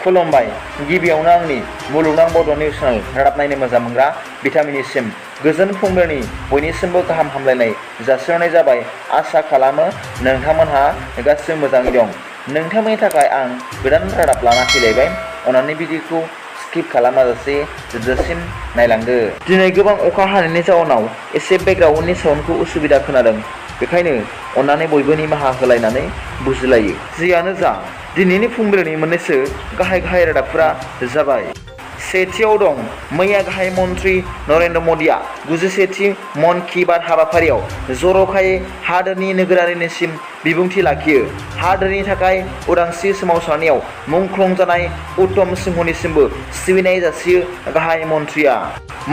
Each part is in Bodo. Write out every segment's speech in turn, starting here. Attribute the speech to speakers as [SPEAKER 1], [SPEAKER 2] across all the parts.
[SPEAKER 1] खुलुमबाय गिबियावनो आंनि मुलुगनां बड'निउस चेनेल रादाब नायनो मोजां मोनग्रा बिथांमोननिसिम गोजोन फुंबिलिनि बयनिसिमबो गाहाम हामलायनाय जासिहरनाय जाबाय। आसा खालामो नोंथांमोनहा गासिबो मोजाङै दं। नोंथांमोननि थाखाय आं गोदान रादाब लाना फैलायबाय। अन्नानै भिडिअखौ स्किप खालामाजासे जोबजासिम नायलांदो। दिनै गोबां अखा हानायनि जाउनाव एसे बेकग्राउन्डनि साउन्डखौ उसुबिदा खोनादों, बेखायनो अन्नानै बयबो निमाहा होलायनानै बुजिलायो। जियानो जा, दिनैनि फुंबिलिनि मोननैसो गाहाय रादाबफोरा जाबाय। सेथियाव दं, मैया गाहाय मन्त्रि नरेन्द्र मदिआ 91थि मन की बात हाबाफारियाव जर'खायै हादोरनि नोगोरारिनिसिम बिबुंथि लाखियो। हादोरनि थाखाय उदांस्रि सोमावसारनायाव मुंख्लं जानाय उत्तम सिंहनिसिमबो सिबिनाय जासियो गाहाय मन्थ्रिया।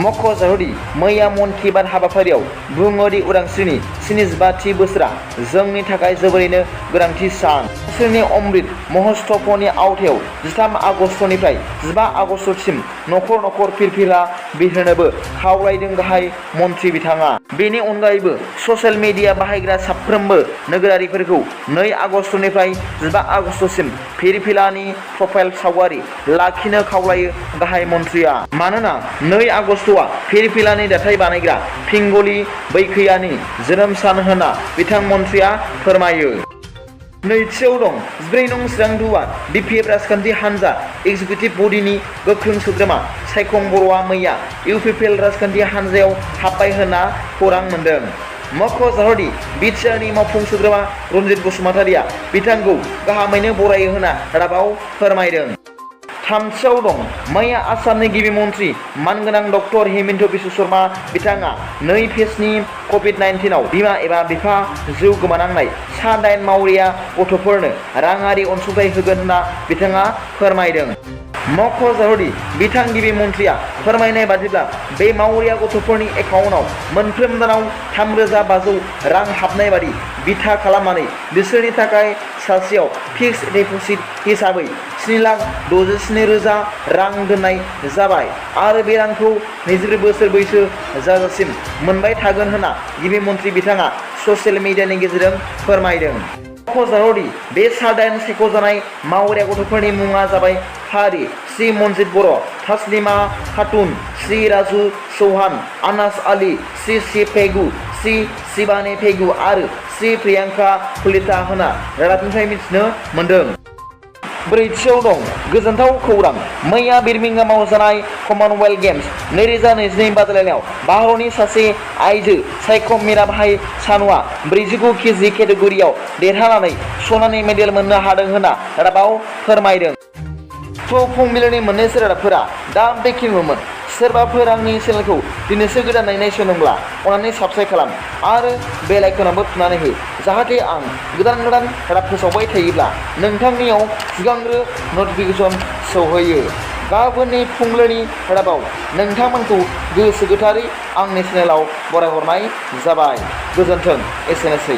[SPEAKER 1] मख'जाथावदि मैया मन की बात हाबाफारियाव बुङो दि उदांस्रिनि 75थि बोसोरा जोंनि थाखाय जोबोरैनो गोनांथि सान। उदांस्रिनि अमृत महोत्सवनि आवथायाव 13 आगस्तनिफ्राय 15 आगस्तसिम नखर फिरफिला बिरहोनोबो खावलायदों गाहाय मन्थ्रि बिथाङा। बेनि अनगायैबो ससियेल मिडिया बाहायग्रा साफ्रोमबो नोगोरारिफोरखौ 2 आगस्तनिफ्राय 15 आगस्तसिम फिरफिलानि प्रफाइल सावगारि लाखिनो खावलायो गाहाय मन्थ्रिया। मानोना 2 आगस्तआ फिरफिलानि दाथाय बानायग्रा पिंगलि बैखैयानि जोनोम सान होनना बिथां मन्थ्रिया फोरमायो। नैथियाव दं, 14 नं चिरां दुवार BPF राजखान्थि हान्जा एक्जिकिउटिभ बडिनि गोख्रों सोद्रोमा सायखं बर'आ मैया UPPL राजखान्थि हान्जायाव हाबबाय होनना खौरां मोन्दों। मख'जाथावदि बिटिआरनि मावफुं सोद्रोमा रन्जित बसुमतारिया बिथांखौ गाहामैनो बरायो होनना रादाबाव फोरमायदों। थामथियाव दं, मैया आसामनि गिबि मन्त्रि मानगोनां डक्टर हिमन्त बिश्व शर्मा बिथाङा 2 फेजनि Covid-19 आव बिमा एबा बिफा जिउ गोमानांनाय सा 8 मावरिया गथ'फोरनो राङारि अनसुंथाइ होगोन होनना बिथाङा फोरमायदों। मख'जाथावदि बिथां गिबि मन्थ्रिया फोरमायनाय बादिब्ला बे मावरिया गथ'फोरनि एकाउन्टआव मोनफ्रोम दानाव 3500 रां हाबनाय बादि बिथा खालामनानै बिसोरनि थाखाय सासेयाव फिक्स डिप'जिट हिसाबै 7,67,000 रां दोननाय जाबाय आरो बे रांखौ 23 बोसोर बैसो जाजासिम मोनबाय थागोन होनना गिबि मन्थ्रि बिथाङा ससियेल मिडियानि गेजेरजों फोरमायदों। मख'जाथावदि बे सा 8 सायख'जानाय मावरिया गथ'फोरनि मुङा जाबाय फारि श्री मनजित बर', थासलिमा खातुन, श्री राजु चौहान, आनास आली, श्री पेगु, श्री शिबानी पेगु आरो श्री प्रियंका कलिता होनना रादाबनिफ्राय मिथिनो मोन्दों। ब्रैथियाव दं, गोजोनथाव खौरां, मैया बिरमिंगामाव जानाय कमनवेल्थ गेम्स 2022 बादायलायनायाव भारतनि सासे आइजो सायखं मीराबाई चानुआ 49 केजि केटेगरियाव देरहानानै सनानि मेडेल मोननो हादों होनना रादाबाव फोरमायदों। फुंबिलिनि मोननैसो रादाबफोरा दा बेखिनिमोन। सोरबाफोर आंनि चेनेलखौ दिनैसो गोदानै नायसनदोंब्ला अन्नानै साबस्क्राइब खालाम आरो बेल आइकनावबो थुनानै हो, जाहाथे आं गोदान रादाब फोसावबाय थायोब्ला नोंथांनियाव सिगांग्रो नटिफिकेसन सौहैयो। गाबोननि फुंबिलिनि रादाबाव नोंथांमोनखौ गोसो गोथारै आंनि चेनेलाव बरायहरनाय जाबाय। गोजोन्थों, एसेनोसै।